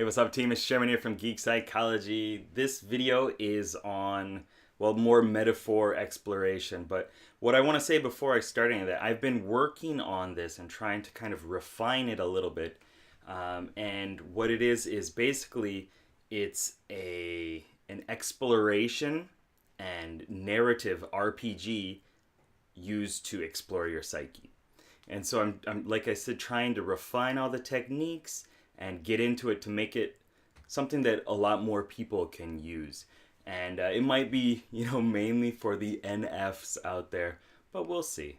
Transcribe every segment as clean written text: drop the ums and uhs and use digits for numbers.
Hey, what's up, team? It's Sherman here from Geek Psychology. This video is on, well, more metaphor exploration. But what I want to say before I start any of that, I've been working on this and trying to kind of refine it a little bit. And what it is basically it's an exploration and narrative RPG used to explore your psyche. And so I'm like I said, trying to refine all the techniques and get into it to make it something that a lot more people can use. And it might be, mainly for the NFs out there, but we'll see,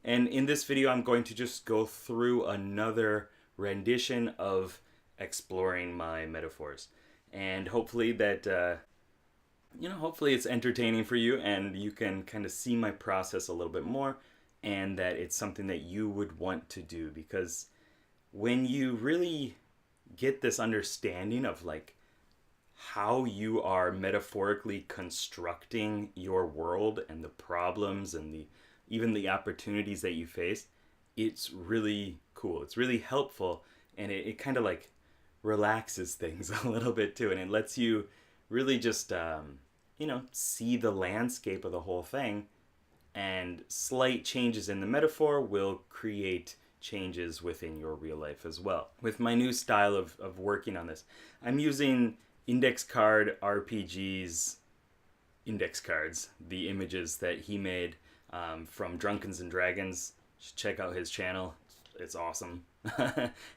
And in this video, I'm going to just go through another rendition of exploring my metaphors. And hopefully that, hopefully it's entertaining for you and you can kind of see my process a little bit more and that it's something that you would want to do, because when you really get this understanding of like how you are metaphorically constructing your world and the problems and even the opportunities that you face, it's really cool. It's really helpful, and it kind of like relaxes things a little bit too, and it lets you really just see the landscape of the whole thing, and slight changes in the metaphor will create changes within your real life as well. With my new style of working on this, I'm using index card RPG's index cards, the images that he made from Drunkens and Dragons. Check out his channel. It's awesome.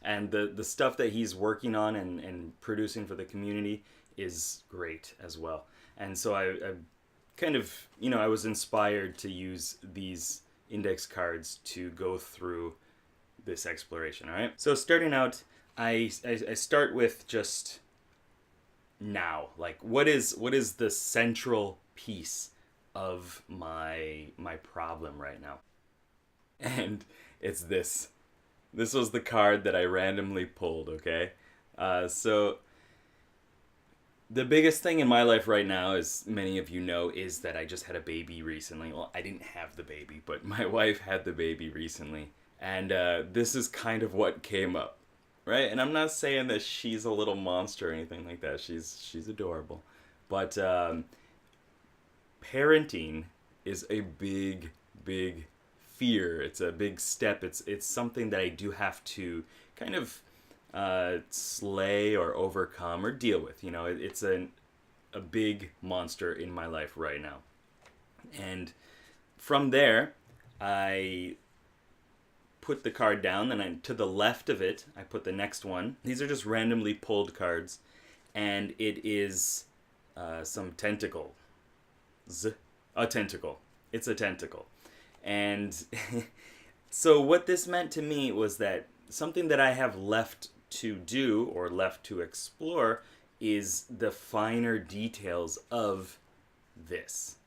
And the stuff that he's working on and producing for the community is great as well. And so I kind of, I was inspired to use these index cards to go through this exploration. All right, so starting out, I start with just now, like what is the central piece of my problem right now, and it's this was the card that I randomly pulled. Okay, so the biggest thing in my life right now, as many of you know, is that I just had a baby recently. Well, I didn't have the baby, but my wife had the baby recently. And this is kind of what came up, right? And I'm not saying that she's a little monster or anything like that. She's adorable. But parenting is a big, big fear. It's a big step. It's something that I do have to kind of slay or overcome or deal with. It's a big monster in my life right now. And from there, I put the card down, and to the left of it, I put the next one. These are just randomly pulled cards, and it is some tentacle. A tentacle. It's a tentacle. And so what this meant to me was that something that I have left to do or left to explore is the finer details of this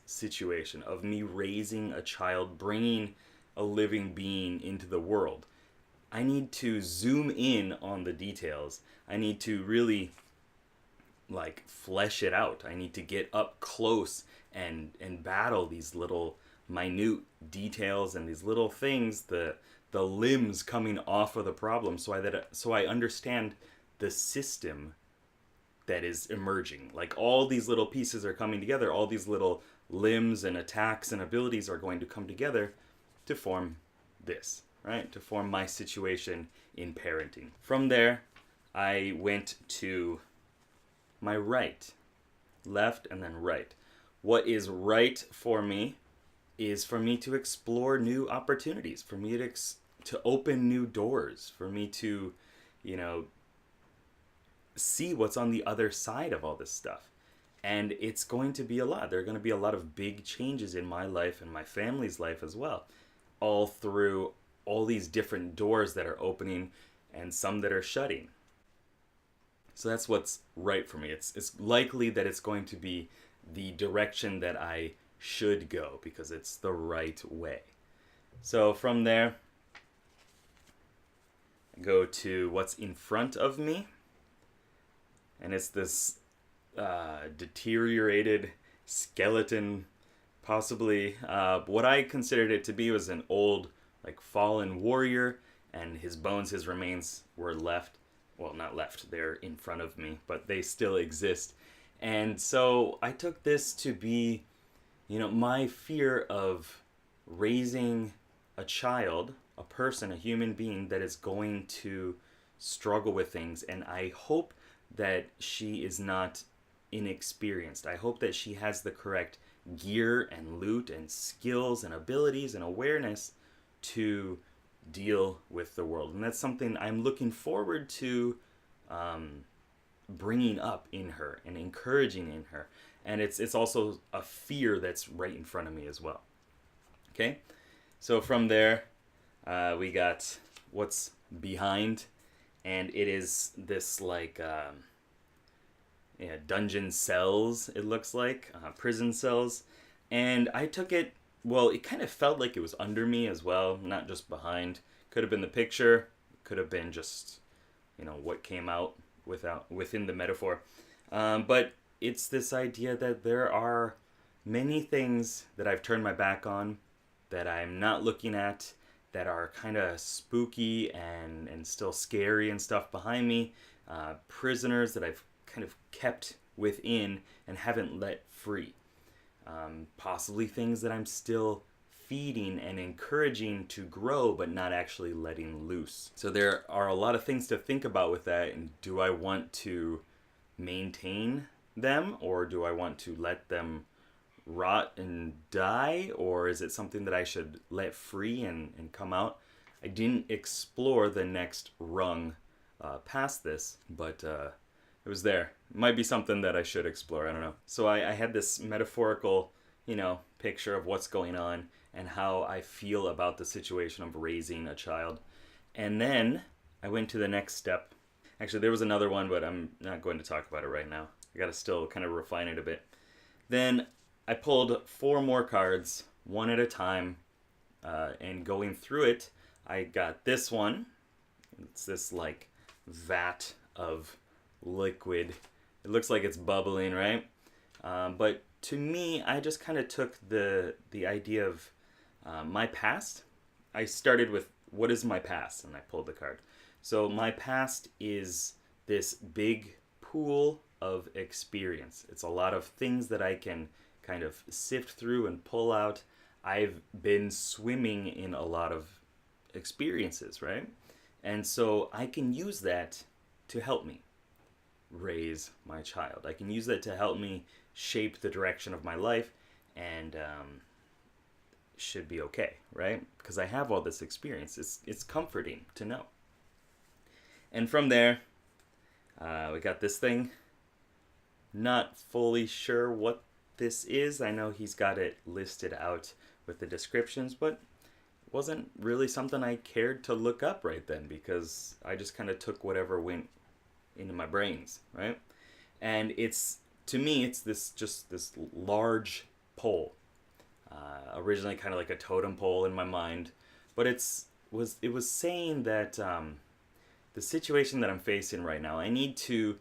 situation, of me raising a child, bringing a living being into the world. I need to zoom in on the details. I need to really flesh it out. I need to get up close and battle these little minute details and these little things, the limbs coming off of the problem, so I understand the system that is emerging. Like all these little pieces are coming together, all these little limbs and attacks and abilities are going to come together to form this, right? To form my situation in parenting. From there, I went to my right, left, and then right. What is right for me is for me to explore new opportunities, for me to open new doors, for me to, see what's on the other side of all this stuff. And it's going to be a lot. There are going to be a lot of big changes in my life and my family's life as well, all through all these different doors that are opening and some that are shutting. So that's what's right for me. It's likely that it's going to be the direction that I should go because it's the right way. So from there, I go to what's in front of me. And it's this deteriorated skeleton, possibly. What I considered it to be was an old, fallen warrior, and his remains were left well, not left, they're in front of me, but they still exist. And so I took this to be, my fear of raising a child, a person, a human being that is going to struggle with things. And I hope that she is not inexperienced. I hope that she has the correct gear and loot and skills and abilities and awareness to deal with the world. And that's something I'm looking forward to bringing up in her and encouraging in her. And it's also a fear that's right in front of me as well. Okay, so from there, we got what's behind, and it is this like dungeon cells, it looks like, prison cells. And I took it, well, it kind of felt like it was under me as well, not just behind. Could have been the picture, could have been just, what came out within the metaphor. But it's this idea that there are many things that I've turned my back on, that I'm not looking at, that are kind of spooky and still scary and stuff behind me. Prisoners that I've kind of kept within and haven't let free. Possibly things that I'm still feeding and encouraging to grow, but not actually letting loose. So there are a lot of things to think about with that. And do I want to maintain them, or do I want to let them rot and die, or is it something that I should let free and come out? I didn't explore the next rung past this, but it was there. It might be something that I should explore, I don't know. So I had this metaphorical, picture of what's going on and how I feel about the situation of raising a child. And then I went to the next step. Actually, there was another one, but I'm not going to talk about it right now. I gotta still kind of refine it a bit. Then I pulled 4 more cards, one at a time, and going through it, I got this one. It's this like vat of liquid. It looks like it's bubbling, right? But to me, I just kind of took the idea of my past. I started with, what is my past? And I pulled the card. So my past is this big pool of experience. It's a lot of things that I can kind of sift through and pull out. I've been swimming in a lot of experiences, right? And so I can use that to help me raise my child. I can use that to help me shape the direction of my life, and should be okay, right? Because I have all this experience. It's comforting to know. And from there, we got this thing. Not fully sure what this is. I know he's got it listed out with the descriptions, but it wasn't really something I cared to look up right then, because I just kind of took whatever went into my brains, right? And to me, it's this large pole. Originally kind of like a totem pole in my mind, but it was saying that the situation that I'm facing right now, I need to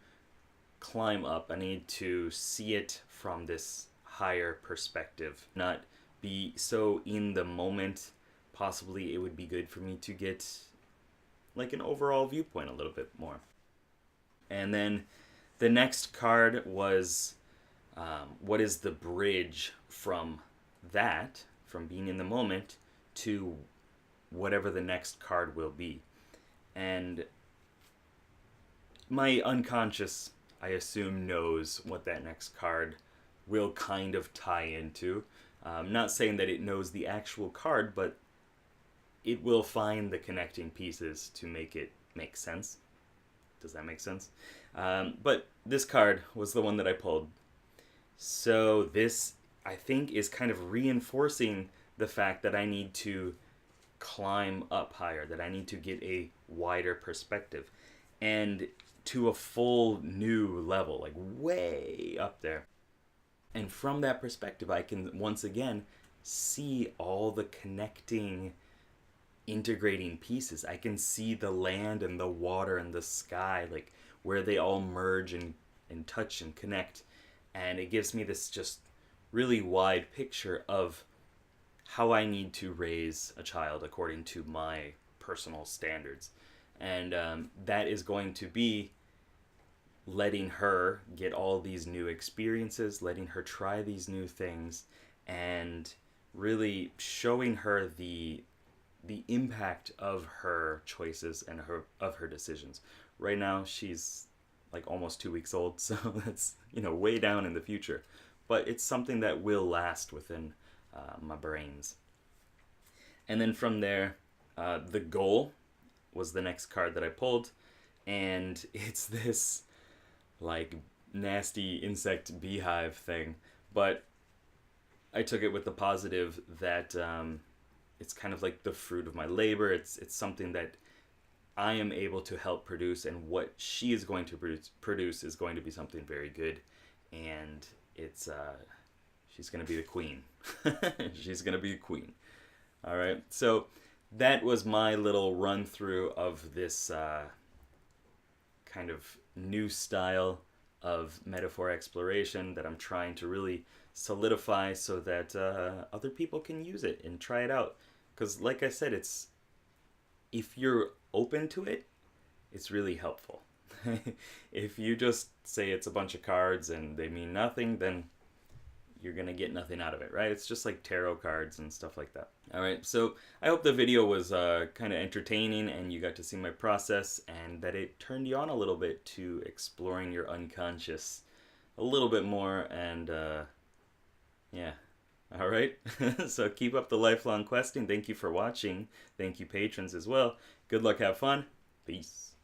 climb up. I need to see it from this higher perspective, not be so in the moment. Possibly it would be good for me to get like an overall viewpoint a little bit more. And then the next card was what is the bridge from that, from being in the moment, to whatever the next card will be. And my unconscious, I assume, knows what that next card will kind of tie into. Not saying that it knows the actual card, but it will find the connecting pieces to make it make sense. Does that make sense? But this card was the one that I pulled. So this, I think, is kind of reinforcing the fact that I need to climb up higher, that I need to get a wider perspective, and to a full new level, like way up there. And from that perspective, I can once again see all the connecting, integrating pieces. I can see the land and the water and the sky, like where they all merge and touch and connect. And it gives me this just really wide picture of how I need to raise a child according to my personal standards. And that is going to be letting her get all these new experiences, letting her try these new things, and really showing her the impact of her choices and her decisions. Right now, she's like almost 2 weeks old, so that's way down in the future. But it's something that will last within my brains. And then from there, the goal was the next card that I pulled, and it's this like nasty insect beehive thing. But I took it with the positive that it's kind of like the fruit of my labor. It's something that I am able to help produce, and what she is going to produce is going to be something very good, and it's she's going to be the queen. She's going to be the queen. All right, so that was my little run through of this kind of new style of metaphor exploration that I'm trying to really solidify so that other people can use it and try it out. Because, like I said, it's if you're open to it, it's really helpful. If you just say it's a bunch of cards and they mean nothing, then you're gonna get nothing out of it, right? It's just like tarot cards and stuff like that. All right, so I hope the video was kind of entertaining and you got to see my process, and that it turned you on a little bit to exploring your unconscious a little bit more. And yeah, all right. So keep up the lifelong questing. Thank you for watching. Thank you, patrons, as well. Good luck, have fun. Peace.